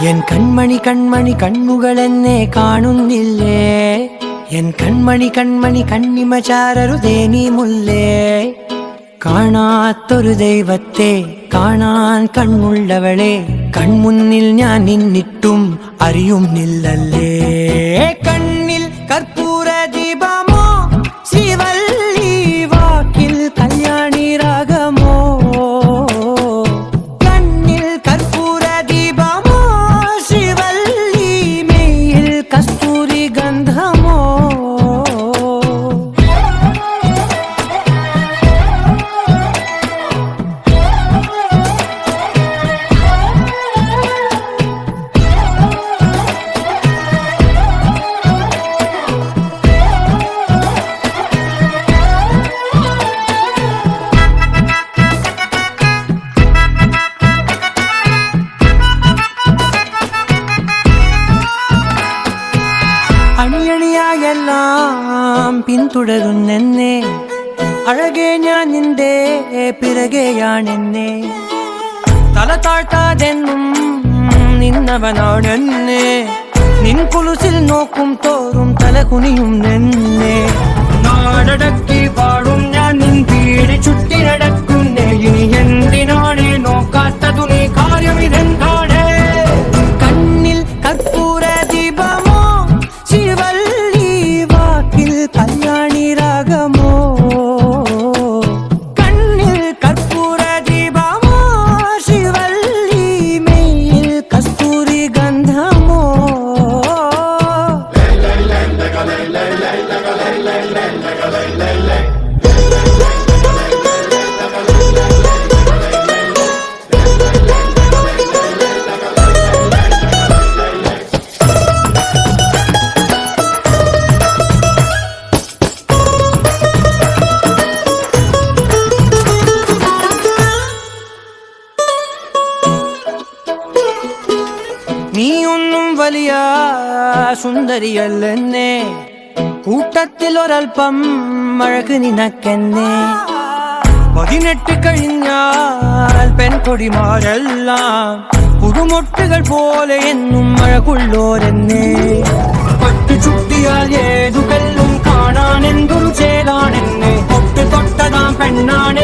N കൺമണി കൺമണി കണ്ണുകളെന്നെ കാണുന്നില്ലേ N കൺമണി കൺമണി കണ്ണിമ ചാരരുതേ നീ മുല്ലേ കാണാത്തൊരു ദൈവത്തെ കാണാൻ കണ്ണുള്ളവളെ കൺമുന്നിൽ ഞാൻ നിന്നിട്ടും അറിയുന്നില്ലല്ലേ കണ്ണിൽ കർപ്പൂര ദീപമോ ശ്രീവല്ലി വാക്കിൽ കല്യാണി രാഗമോ കണ്ണിൽ കർപ്പൂര ദീപമോ ശ്രീവല്ലി മെയ്യിൽ കസ്തൂരി ഗന്ധമോ അണിയണിയായെല്ലാം പിന്തുടരുന്നെന്നെ അഴകെ ഞാൻ നിന്റെ പിറകെയാണെന്നെ തല താഴ്ത്താതെന്നും നിന്നവനാണെന്നെ നിൻ കുലുസിൽ നോക്കും തോറും തല കുനിയും നിന്നെ നാടടക്കി പാടും ഞാൻ നിൻ പീടി ചുറ്റി നടക്കുന്നേ ഇനി എന്തിനാണ് നോക്കാത്തതു നീ കാര്യം ഇതെന്താണ് കണ്ണിൽ കർപ്പൂര ദീപമോ ശ്രീവല്ലി വാക്കിൽ കല്യാണി രാഗമോ കണ്ണിൽ കർപ്പൂര ദീപമോ ശ്രീവല്ലി മെയ്യിൽ കസ്തൂരി ഗന്ധമോ നീയൊന്നും വലിയ സുന്ദരിയല്ലെന്നെ കൂട്ടത്തിൽ ഒരൽപ്പം അഴക് നിനക്കെന്നെ 18 കഴിഞ്ഞാൽ പെൺകൊടിമാരെല്ലാം പുതുമൊട്ടുകൾ പോലെ എന്നും അഴകുള്ളോരെന്നെ പട്ടു ചുട്ടിയാൽ ഏതു കല്ലും കാണാൻ എന്തൊരു ചേലാണെന്നെ തൊട്ട് തൊട്ടതാം പെണ്ണാണ്